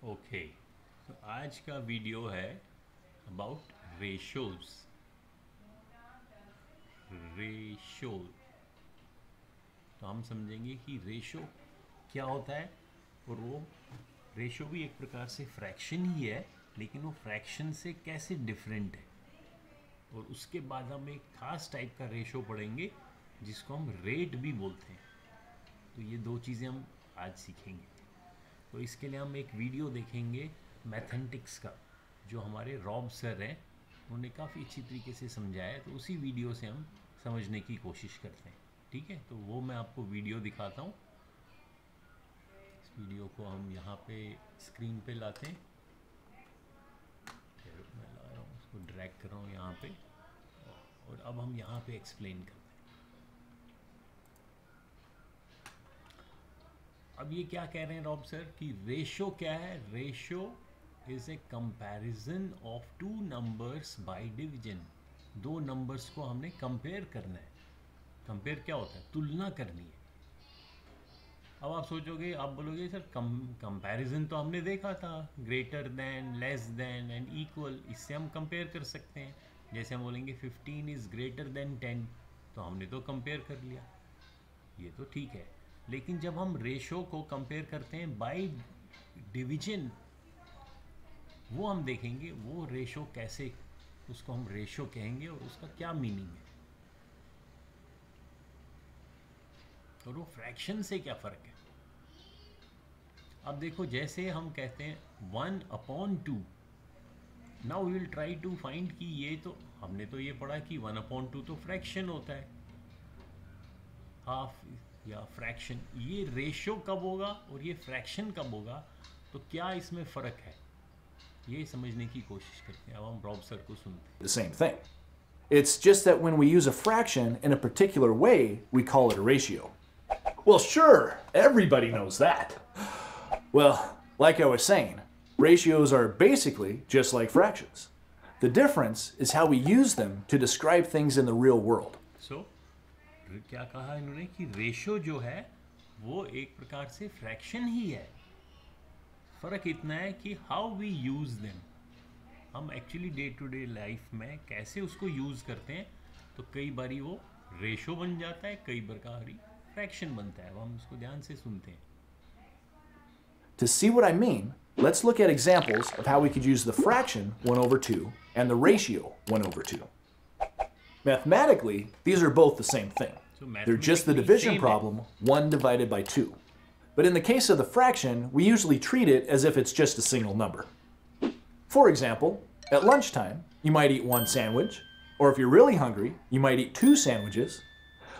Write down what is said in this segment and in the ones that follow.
Okay, तो आज का वीडियो है अबाउट रेशोज। रेशो, तो हम समझेंगे कि रेशो क्या होता है। और वो रेशो भी एक प्रकार से फ्रैक्शन ही है, लेकिन वो फ्रैक्शन से कैसे डिफरेंट है। और उसके बाद हम एक खास टाइप का रेशो पढ़ेंगे जिसको हम रेट भी बोलते हैं। तो ये दो चीज़ें हम आज सीखेंगे। तो इसके लिए हम एक वीडियो देखेंगे मैथमेटिक्स का, जो हमारे रॉब सर हैं, उन्होंने काफ़ी अच्छी तरीके से समझाया है। तो उसी वीडियो से हम समझने की कोशिश करते हैं। ठीक है, तो वो मैं आपको वीडियो दिखाता हूँ। इस वीडियो को हम यहाँ पे स्क्रीन पे लाते हैं। फिर मैं ला रहा हूँ, उसको ड्रैग कर रहा हूँ यहाँ पे, और अब हम यहाँ पे एक्सप्लेन करते हैं। अब ये क्या कह रहे हैं रॉब सर कि रेशो क्या है। Ratio is a comparison of two numbers by division. दो नंबर्स को हमने कंपेयर करना है। कंपेयर क्या होता है? तुलना करनी है। अब आप सोचोगे, आप बोलोगे सर कंपैरिजन तो हमने देखा था, greater than, less than and equal, इससे हम कंपेयर कर सकते हैं। जैसे हम बोलेंगे 15 इज ग्रेटर देन 10, तो हमने तो कंपेयर कर लिया, ये तो ठीक है। लेकिन जब हम रेशो को कंपेयर करते हैं बाय डिवीजन, वो हम देखेंगे वो रेशो कैसे, उसको हम रेशो कहेंगे और उसका क्या मीनिंग है, और वो फ्रैक्शन से क्या फ़र्क है। अब देखो, जैसे हम कहते हैं 1/2, now we will try to find कि ये तो हमने तो ये पढ़ा कि 1/2 तो फ्रैक्शन होता है, हाफ या फ्रैक्शन। ये रेशो कब होगा और ये फ्रैक्शन कब होगा, तो क्या इसमें फ़र्क है, ये समझने की कोशिश करते हैं। अब हम रॉब सर को सुनते हैं। The same thing. It's just that when we use a fraction in a particular way, we call it a ratio. Well, sure, everybody knows that. Well, like I was saying, ratios are basically just like fractions. The difference is how we use them to describe things in the real world. सो क्या कहा इन्होंने कि ratio जो है वो एक प्रकार से फ्रैक्शन ही है। फ़र्क इतना है कि हाउ वी यूज़ देम, हम actually day to day life में कैसे उसको यूज़ करते हैं। तो कई बारी वो रेशो बन जाता है, कई बार फ्रैक्शन बनता है। अब हम उसको ध्यान से सुनते हैं। To see what I mean, let's look at examples of how we could use the fraction 1/2 and the ratio 1/2. Mathematically, these are both the same thing. So They're just the mathematically division same है। problem, 1 divided by 2. But in the case of the fraction, we usually treat it as if it's just a single number. For example, at lunchtime, you might eat one sandwich, or if you're really hungry, you might eat 2 sandwiches.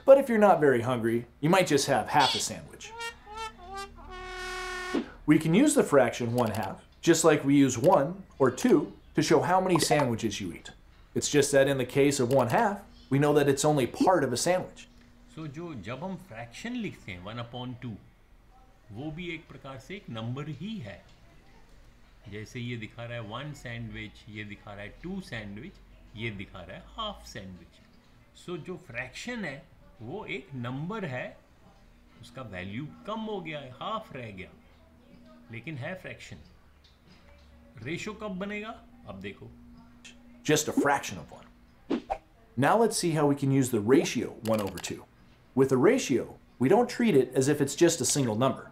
But if you're not very hungry, you might just have half a sandwich. We can use the fraction 1/2, just like we use 1 or 2 to show how many sandwiches you eat. It's just that in the case of 1/2, we know that it's only part of a sandwich. सो जब हम fraction लिखते हैं 1/2, वो भी एक प्रकार से एक नंबर ही है। जैसे ये दिखा रहा है 1 सैंडविच, ये दिखा रहा है 2 सैंडविच, ये दिखा रहा है हाफ सैंडविच। सो जो फ्रैक्शन है वो एक नंबर है, उसका वैल्यू कम हो गया है, हाफ रह गया, लेकिन है फ्रैक्शन। रेशो कब बनेगा, अब देखो। Just a fraction of 1. Now let's see how we can use the ratio 1/2. With a ratio, we don't treat it as if it's just a single number.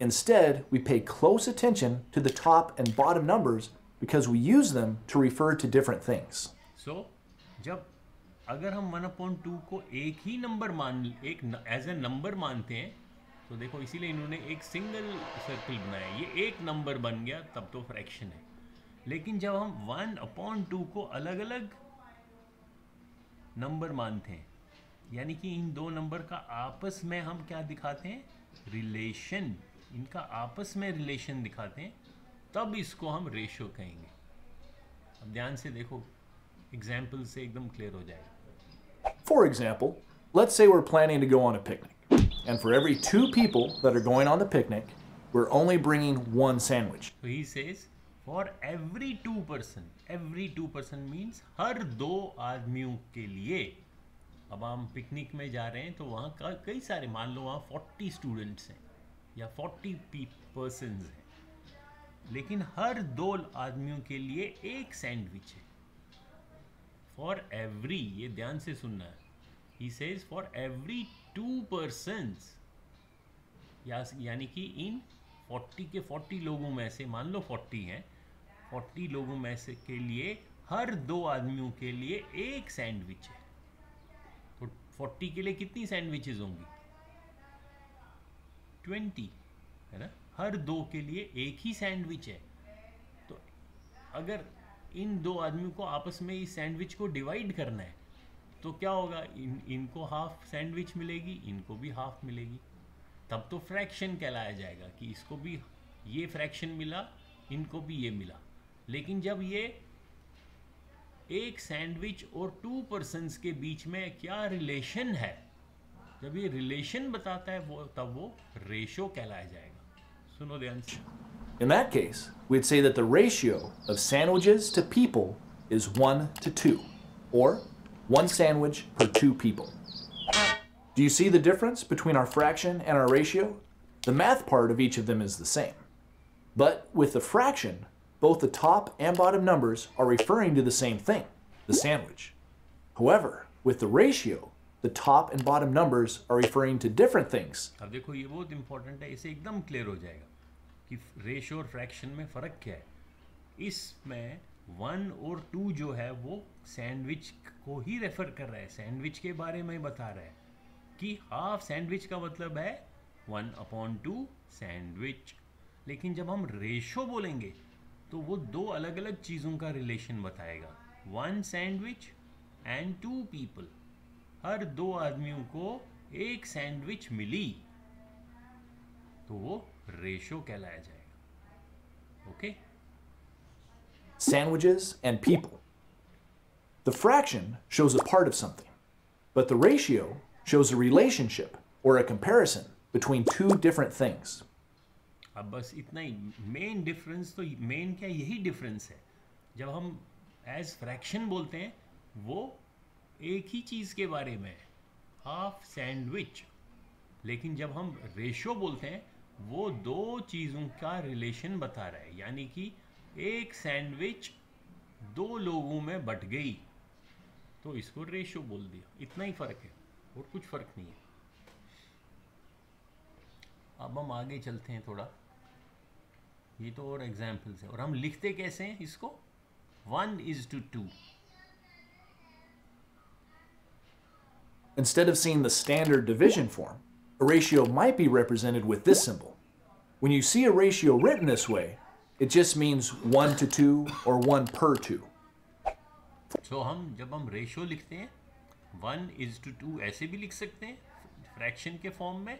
Instead, we pay close attention to the top and bottom numbers because we use them to refer to different things. सो जब अगर हम 1/2 को एक ही number एक as a number मानते हैं, तो देखो इसीलिए इन्होंने एक सिंगल सर्कल बनाया, ये एक नंबर बन गया, तब तो फ्रैक्शन है। लेकिन जब हम 1/2 को अलग अलग नंबर मानते हैं, यानी कि इन दो नंबर का आपस में हम क्या दिखाते हैं, रिलेशन, इनका आपस में रिलेशन दिखाते हैं, तब इसको हम रेशो कहेंगे। अब ध्यान से देखो, एग्जाम्पल से एकदम क्लियर हो जाएगा। For example, let's say we're planning to go on a picnic. And for every 2 people that are going on the picnic, we're only bringing 1 sandwich. So he says for every 2 person means हर 2 आदमियों के लिए। अब हम picnic में जा रहे हैं, तो वहाँ कई सारे, मान लो वहाँ 40 स्टूडेंट्स हैं या 40 पर्सन्स हैं, लेकिन हर 2 आदमियों के लिए एक सैंडविच है। फॉर एवरी, ये ध्यान से सुनना है, he says for every 2 persons, यानी कि इन 40 के 40 लोगों में से, मान लो 40 हैं, 40 लोगों में से के लिए हर 2 आदमियों के लिए एक सैंडविच है। तो 40 के लिए कितनी सैंडविचेस होंगी? 20, है ना। हर 2 के लिए एक ही सैंडविच है। तो अगर इन 2 आदमियों को आपस में इस सैंडविच को डिवाइड करना है तो क्या होगा? इनको हाफ सैंडविच मिलेगी, इनको भी हाफ मिलेगी। तब तो फ्रैक्शन कहलाया जाएगा कि इसको भी ये फ्रैक्शन मिला, इनको भी ये मिला। लेकिन जब ये एक सैंडविच और 2 persons के बीच में क्या रिलेशन है, जब ये रिलेशन बताता है तब वो रेशो कहलाया जाएगा। सुनो ध्यान से। In that case, we'd say that the ratio of sandwiches to people is 1 to 2, or 1 sandwich per 2 people. Do you see the difference between our fraction and our ratio? The math part of each of them is the same. But with the fraction, both the top and bottom numbers are referring to the same thing, the sandwich. However, with the ratio, the top and bottom numbers are referring to different things. अब देखो ये बहुत important है, इसे एकदम clear हो जाएगा कि रेशियो और फ्रैक्शन में फ़र्क क्या है। इसमें 1 और 2 जो है वो सैंडविच को ही रेफर कर रहा है, सैंडविच के बारे में बता रहा है कि हाफ सैंडविच का मतलब है 1/2 सैंडविच। लेकिन जब हम रेशो बोलेंगे तो वो 2 अलग अलग चीज़ों का रिलेशन बताएगा, 1 सैंडविच एंड 2 पीपल। हर 2 आदमियों को एक सैंडविच मिली तो वो रेशो कहलाया जाएगा। Okay? Sandwiches and people. The fraction shows a part of something, but the ratio shows a relationship or a comparison between 2 different things. अब बस इतना ही मेन डिफरेंस, तो मेन क्या यही डिफरेंस है। जब हम एज फ्रैक्शन बोलते हैं वो एक ही चीज़ के बारे में है, हाफ सैंडविच। लेकिन जब हम रेशो बोलते हैं वो 2 चीज़ों का रिलेशन बता रहा है, यानी कि एक सैंडविच 2 लोगों में बट गई तो इसको रेशो बोल दिया। इतना ही फ़र्क है और कुछ फ़र्क नहीं है। अब हम आगे चलते हैं थोड़ा, ये तो और एग्जाम्पल्स है। और हम लिखते कैसे हैं इसको? 1:2। Instead of seeing the standard division form, a ratio might be represented with this symbol. When you see a ratio written this way, it just means 1 to 2 or 1 per 2. So जब हम ratio लिखते हैं 1:2 ऐसे भी लिख सकते हैं fraction के फॉर्म में,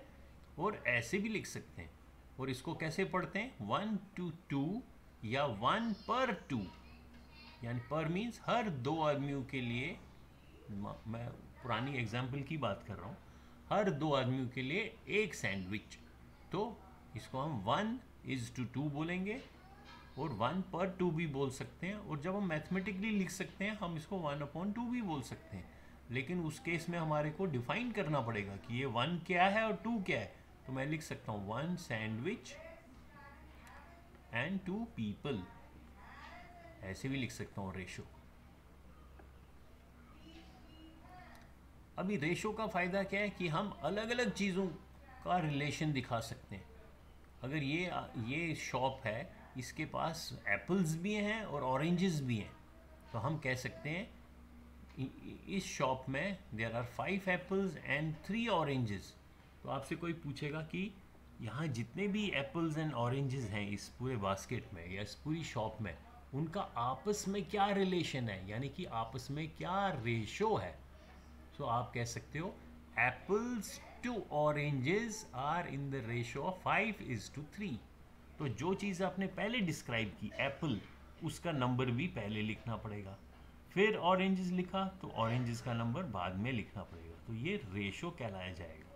और ऐसे भी लिख सकते हैं। और इसको कैसे पढ़ते हैं? 1:2 या 1 per 2, यानी पर मीन्स हर 2 आदमियों के लिए। मैं पुरानी एग्जाम्पल की बात कर रहा हूँ, हर 2 आदमियों के लिए एक सैंडविच। तो इसको हम 1:2 बोलेंगे और 1 per 2 भी बोल सकते हैं। और जब हम मैथमेटिकली लिख सकते हैं हम इसको 1/2 भी बोल सकते हैं। लेकिन उस केस में हमारे को डिफाइन करना पड़ेगा कि ये 1 क्या है और 2 क्या है। तो मैं लिख सकता हूँ 1 सैंडविच एंड 2 पीपल, ऐसे भी लिख सकता हूँ रेशो। अभी रेशो का फ़ायदा क्या है कि हम अलग अलग चीज़ों का रिलेशन दिखा सकते हैं। अगर ये शॉप है, इसके पास एप्पल्स भी हैं और ऑरेंजेस भी हैं, तो हम कह सकते हैं इस शॉप में there are 5 apples and 3 oranges. तो आपसे कोई पूछेगा कि यहाँ जितने भी एप्पल्स एंड ऑरेंजेस हैं इस पूरे बास्केट में या इस पूरी शॉप में, उनका आपस में क्या रिलेशन है, यानी कि आपस में क्या रेशो है। तो आप कह सकते हो apples to oranges are in the ratio of 5:3। तो जो चीज़ आपने पहले डिस्क्राइब की एप्पल, उसका नंबर भी पहले लिखना पड़ेगा। फिर ऑरेंजेस लिखा तो ऑरेंजेस का नंबर बाद में लिखना पड़ेगा। तो ये रेशो कहलाया जाएगा।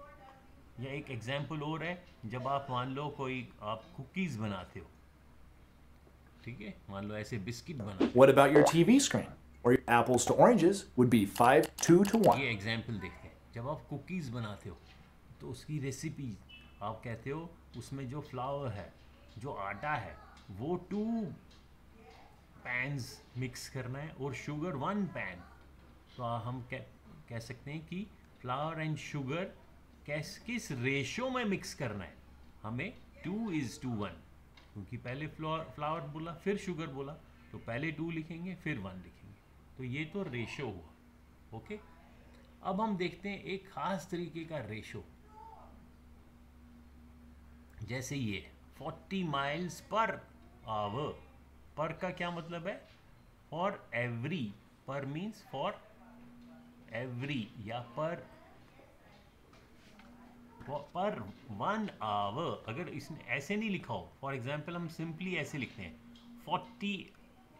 या एक एग्जाम्पल और है, जब आप मान लो कोई आप कुकीज़ बनाते हो, ठीक है, मान लो ऐसे बिस्किट बनाते हो। What about your TV screen? Or apples to oranges would be 5:2 to 1. ये एग्जाम्पल देखते हैं। जब आप कुकीज़ बनाते हो तो उसकी रेसिपी आप कहते हो उसमें जो फ्लावर है जो आटा है वो 2 पैन्स मिक्स करना है और शुगर 1 पैन। तो हम कह सकते हैं कि फ्लावर एंड शुगर किस रेशो में मिक्स करना है हमें, 2:1, क्योंकि पहले फ्लावर बोला फिर शुगर बोला, तो पहले 2 लिखेंगे फिर 1 लिखेंगे। तो ये तो रेशो हुआ। ओके, अब हम देखते हैं एक खास तरीके का रेशो, जैसे ये 40 माइल्स पर आवर। पर का क्या मतलब है? फॉर एवरी, पर मीन्स फॉर एवरी, या पर 1 आवर। अगर इसने ऐसे नहीं लिखा हो, फॉर एग्जाम्पल हम सिंपली ऐसे लिखते हैं 40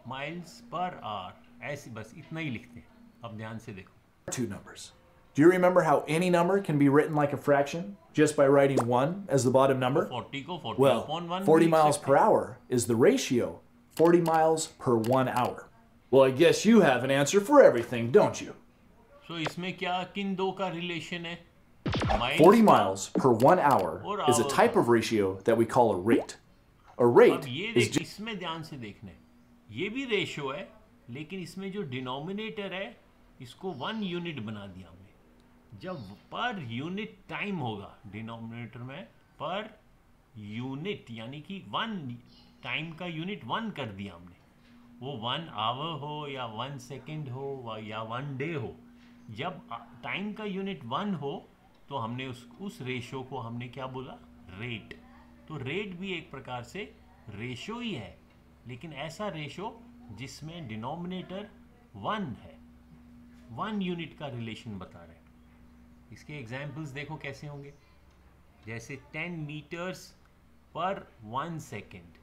माइल्स पर आवर, ऐसे बस इतना ही लिखते हैं। अब ध्यान से देखो, Two numbers. Do you remember how any number can be written like a fraction just by writing 1 as the bottom number? 40 को 40 Well, upon 1 40 भी लिख miles सकते per हैं। hour is the ratio 40 miles per 1 hour. Well, I guess you have an answer for everything, don't you? So इसमें क्या किन दो का रिलेशन है? 40 miles per 1 hour और is a hour type का। of ratio that we call a rate. A अब rate ये is देख, इसमें ध्यान से देखना है, ये भी रेशो है, लेकिन इसमें जो डिनोमिनेटर है इसको 1 यूनिट बना दिया हमने। जब पर यूनिट टाइम होगा डिनोमिनेटर में, पर यूनिट यानी कि 1 टाइम का यूनिट 1 कर दिया हमने, वो 1 आवर हो या 1 सेकेंड हो या 1 डे हो। जब टाइम का यूनिट 1 हो तो हमने उस रेशो को हमने क्या बोला? रेट। तो रेट भी एक प्रकार से रेशो ही है, लेकिन ऐसा रेशो जिसमें डिनोमिनेटर 1 है, 1 यूनिट का रिलेशन बता रहे हैं। इसके एग्जाम्पल्स देखो कैसे होंगे, जैसे 10 मीटर्स पर 1 सेकेंड,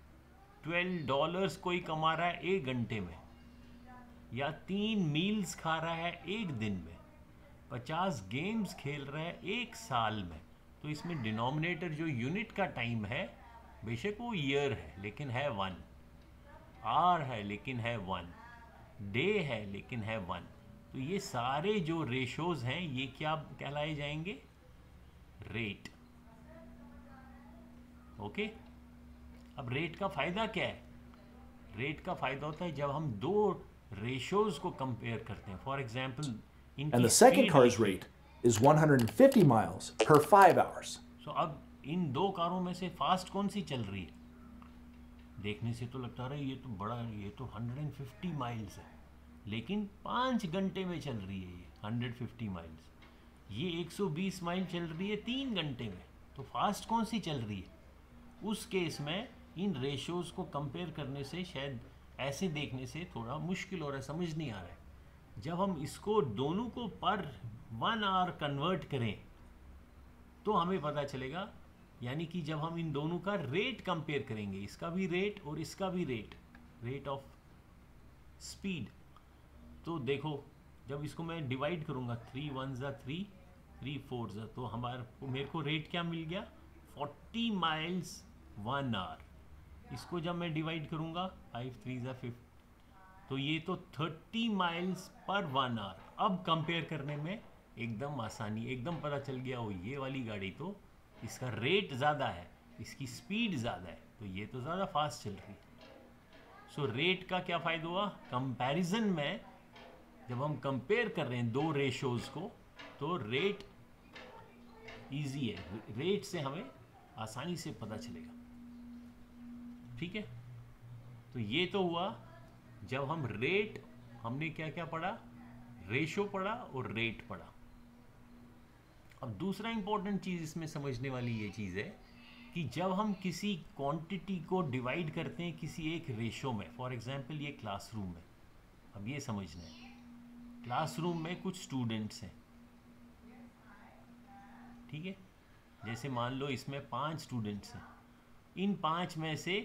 $12 कोई कमा रहा है 1 घंटे में, या 3 मील्स खा रहा है 1 दिन में, 50 गेम्स खेल रहा है 1 साल में। तो इसमें डिनोमिनेटर जो यूनिट का टाइम है, बेशक वो ईयर है लेकिन है 1, आवर है लेकिन है 1, डे है लेकिन है 1। तो ये सारे जो रेशोज हैं ये क्या कहलाए जाएंगे? रेट। ओके, अब रेट का फायदा क्या है? रेट का फायदा होता है जब हम दो रेशोज को कंपेयर करते हैं। For example And the second car's rate is 150 miles per 5 hours. सो अब इन दो कारों में से फास्ट कौन सी चल रही है? देखने से तो लगता है ये तो बड़ा, ये तो 150 माइल्स है, लेकिन 5 घंटे में चल रही है ये 150 माइल्स। ये 120 माइल चल रही है 3 घंटे में। तो फास्ट कौन सी चल रही है? उस केस में इन रेशोज को कंपेयर करने से शायद ऐसे देखने से थोड़ा मुश्किल हो रहा है, समझ नहीं आ रहा है। जब हम इसको दोनों को पर 1 आवर कन्वर्ट करें तो हमें पता चलेगा, यानी कि जब हम इन दोनों का रेट कंपेयर करेंगे, इसका भी रेट और इसका भी रेट, रेट ऑफ स्पीड, तो देखो जब इसको मैं डिवाइड करूंगा 3 1 ज़ा 3, 3 4 ज़ा, तो मेरे को रेट क्या मिल गया? 40 माइल्स 1 आवर। इसको जब मैं डिवाइड करूंगा 5 3 ज़ा 5, तो ये तो 30 माइल्स पर 1 आवर। अब कंपेयर करने में एकदम आसानी, एकदम पता चल गया वो ये वाली गाड़ी तो इसका रेट ज़्यादा है, इसकी स्पीड ज़्यादा है, तो ये तो ज़्यादा फास्ट चल रही है। सो रेट का क्या फ़ायदा हुआ? कंपैरिजन में जब हम कंपेयर कर रहे हैं दो रेशोज़ को, तो रेट इजी है, रेट से हमें आसानी से पता चलेगा। ठीक है, तो ये तो हुआ जब हम रेट, हमने क्या क्या पढ़ा? रेशो पढ़ा और रेट पढ़ा। अब दूसरा इंपॉर्टेंट चीज़ इसमें समझने वाली ये चीज़ है कि जब हम किसी क्वांटिटी को डिवाइड करते हैं किसी एक रेशो में, फॉर एग्जांपल ये क्लासरूम है, अब ये समझना है, क्लासरूम में कुछ स्टूडेंट्स हैं, ठीक है, जैसे मान लो इसमें 5 स्टूडेंट्स हैं, इन 5 में से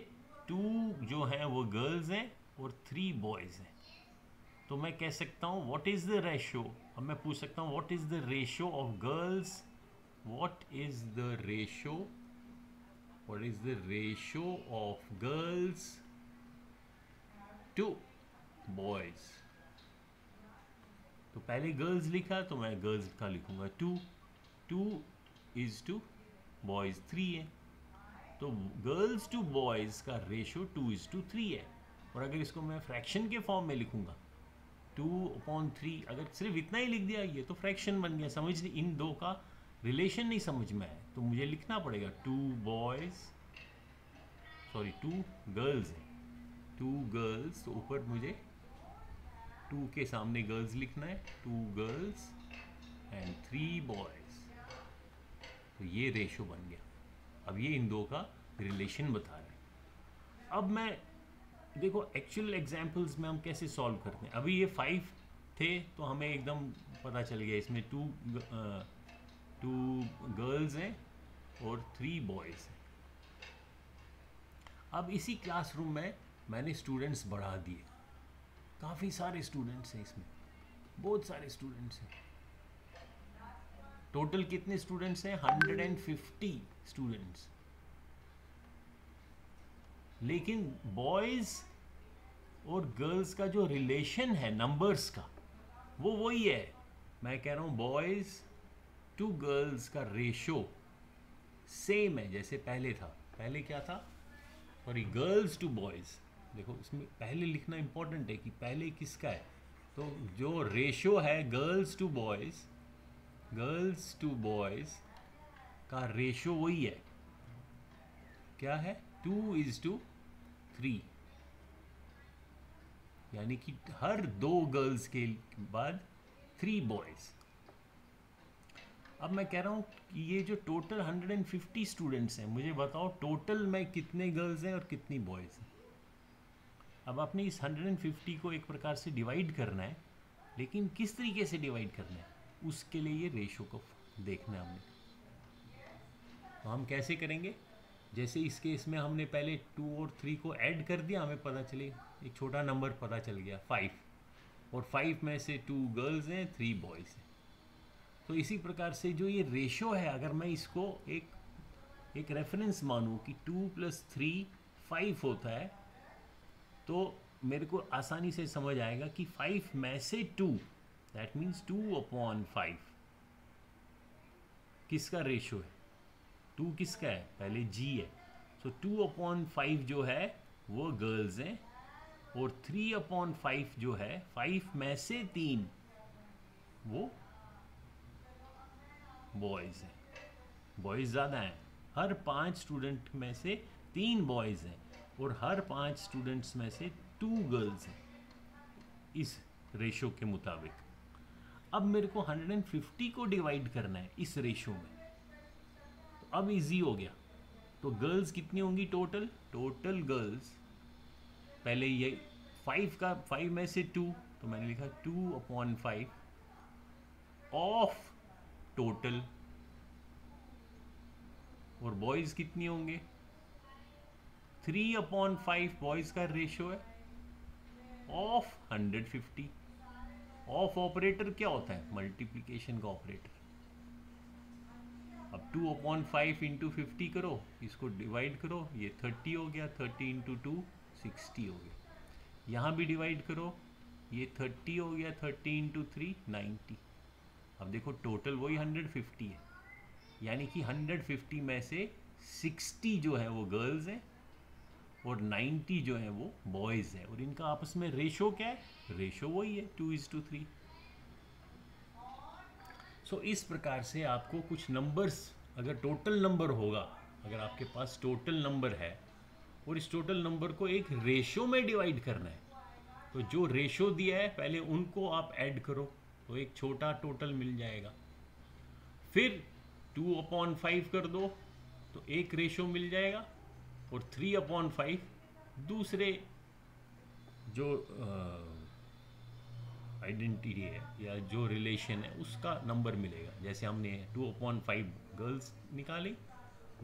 2 जो हैं वो गर्ल्स हैं और 3 बॉयज़ हैं। तो मैं कह सकता हूँ व्हाट इज़ द रेशो, अब मैं पूछ सकता हूँ what is the ratio of girls, what is the ratio, what is the ratio of girls to boys. तो पहले गर्ल्स लिखा तो मैं गर्ल्स का लिखूंगा 2 इज़ टू बॉयज़ 3 है। तो गर्ल्स टू बॉयज़ का रेशो 2:3 है। और अगर इसको मैं फ्रैक्शन के फॉर्म में लिखूंगा 2/3, अगर सिर्फ इतना ही लिख दिया ये तो फ्रैक्शन बन गया, समझ नहीं, इन दो का रिलेशन नहीं समझ में आया, तो मुझे लिखना पड़ेगा 2 गर्ल्स है, 2 गर्ल्स, तो ऊपर मुझे 2 के सामने गर्ल्स लिखना है, 2 गर्ल्स एंड 3 बॉयज़। तो ये रेशो बन गया। अब ये इन दो का रिलेशन बता रहे हैं। अब मैं देखो एक्चुअल एग्जाम्पल्स में हम कैसे सॉल्व करते हैं। अभी ये 5 थे तो हमें एकदम पता चल गया इसमें 2 गर्ल्स हैं और 3 बॉयज़ हैं। अब इसी क्लासरूम में मैंने स्टूडेंट्स बढ़ा दिए, काफ़ी सारे स्टूडेंट्स हैं इसमें, बहुत सारे स्टूडेंट्स हैं। टोटल कितने स्टूडेंट्स हैं? 150 स्टूडेंट्स। लेकिन बॉयज़ और गर्ल्स का जो रिलेशन है नंबर्स का वो वही है। मैं कह रहा हूँ बॉयज़ टू गर्ल्स का रेशो सेम है जैसे पहले था। पहले क्या था? Sorry, girls to boys. देखो इसमें पहले लिखना इंपॉर्टेंट है कि पहले किसका है। तो जो रेशो है गर्ल्स टू बॉयज़ का रेशो वही है। क्या है? 2:3, यानी कि हर 2 गर्ल्स के बाद 3 बॉयज़। अब मैं कह रहा हूँ कि ये जो टोटल 150 स्टूडेंट्स हैं, मुझे बताओ टोटल में कितने गर्ल्स हैं और कितनी बॉयज़ हैं। अब आपने इस 150 को एक प्रकार से डिवाइड करना है, लेकिन किस तरीके से डिवाइड करना है उसके लिए ये रेशो को देखना है हमने। तो हम कैसे करेंगे? जैसे इस केस में हमने पहले 2 और 3 को ऐड कर दिया, हमें पता चले एक छोटा नंबर पता चल गया 5, और 5 में से 2 गर्ल्स हैं 3 बॉयज़ हैं। तो इसी प्रकार से जो ये रेशो है, अगर मैं इसको एक रेफरेंस मानूँ कि 2 + 3 5 होता है, तो मेरे को आसानी से समझ आएगा कि 5 में से 2, दैट मीन्स 2/5 किसका रेशो है? 2 किसका है? पहले जी है, सो 2/5 जो है वो गर्ल्स हैं, और 3/5 जो है 5 में से 3 वो बॉयज़ हैं। बॉयज़ ज़्यादा हैं, हर 5 स्टूडेंट में से 3 बॉयज़ हैं और हर 5 स्टूडेंट्स में से 2 गर्ल्स हैं इस रेशो के मुताबिक। अब मेरे को 150 को डिवाइड करना है इस रेशो में, तो अब इजी हो गया। तो गर्ल्स कितनी होंगी टोटल गर्ल्स, पहले ये 5 में से 2, तो मैंने लिखा 2/5 ऑफ टोटल। और बॉयज़ कितनी होंगे? 3/5 बॉयज़ का रेशो है ऑफ 150। ऑफ ऑपरेटर क्या होता है? मल्टीप्लिकेशन का ऑपरेटर। अब 2/5 इंटू 50 करो, इसको डिवाइड करो, ये 30 हो गया, 30 इंटू 2 60 हो गया। यहाँ भी डिवाइड करो, ये 30 हो गया, 30 इंटू 3 90। अब देखो टोटल वही 150 है, यानी कि 150 में से 60 जो है वो गर्ल्स हैं और 90 जो है वो बॉयज़ हैं, और इनका आपस में रेशो क्या है? रेशो वही है 2:3। सो इस प्रकार से आपको कुछ नंबर्स, अगर टोटल नंबर होगा, अगर आपके पास टोटल नंबर है और इस टोटल नंबर को एक रेशो में डिवाइड करना है, तो जो रेशो दिया है पहले उनको आप ऐड करो, तो एक छोटा टोटल मिल जाएगा। फिर 2/5 कर दो तो एक रेशो मिल जाएगा, और 3/5 दूसरे जो आइडेंटिटी है या जो रिलेशन है उसका नंबर मिलेगा। जैसे हमने 2/5 गर्ल्स निकाली,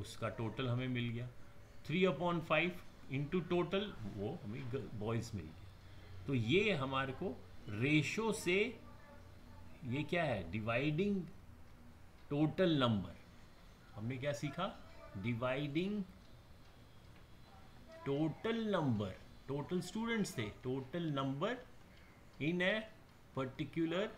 उसका टोटल हमें मिल गया। 3/5 इंटू टोटल वो हमें बॉयज़ मिल गया। तो ये हमारे को रेशो से, ये क्या है? Dividing total number. हमने क्या सीखा? Dividing total number, total students थे, total number in a particular,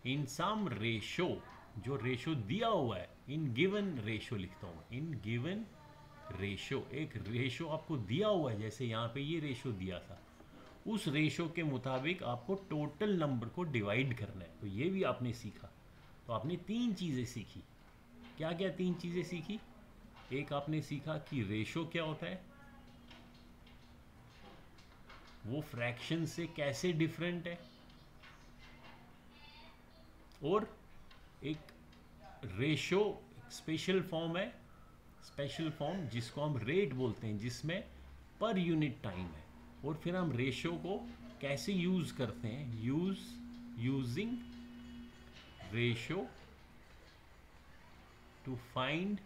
in some ratio, जो रेशो दिया हुआ है, इन गिवन रेशो लिखता हूँ, इन गिवन रेशो, एक रेशो आपको दिया हुआ है, जैसे यहाँ पे ये रेशो दिया था, उस रेशो के मुताबिक आपको टोटल नंबर को डिवाइड करना है। तो ये भी आपने सीखा। तो आपने 3 चीज़ें सीखी। क्या क्या 3 चीज़ें सीखी? एक आपने सीखा कि रेशो क्या होता है, वो फ्रैक्शन से कैसे डिफरेंट है, और एक रेशो स्पेशल फॉर्म है, स्पेशल फॉर्म जिसको हम रेट बोलते हैं, जिसमें पर यूनिट टाइम है। और फिर हम रेशो को कैसे यूज़ करते हैं, using ratio two find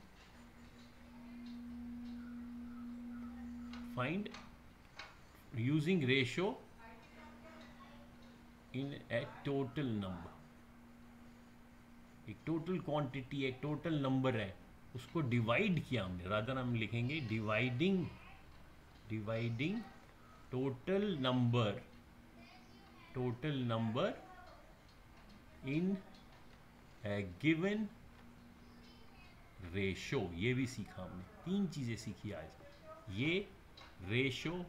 using ratio in a total number। एक टोटल क्वांटिटी, एक टोटल नंबर है, उसको डिवाइड किया हमने, रादर हम लिखेंगे dividing total number in A given ratio. ये भी सीखा हमने, 3 चीज़ें सीखी आज। ये रेशो,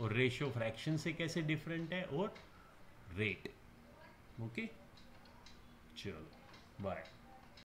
और रेशो फ्रैक्शन से कैसे डिफरेंट है, और रेट। ओके, चलो बाय।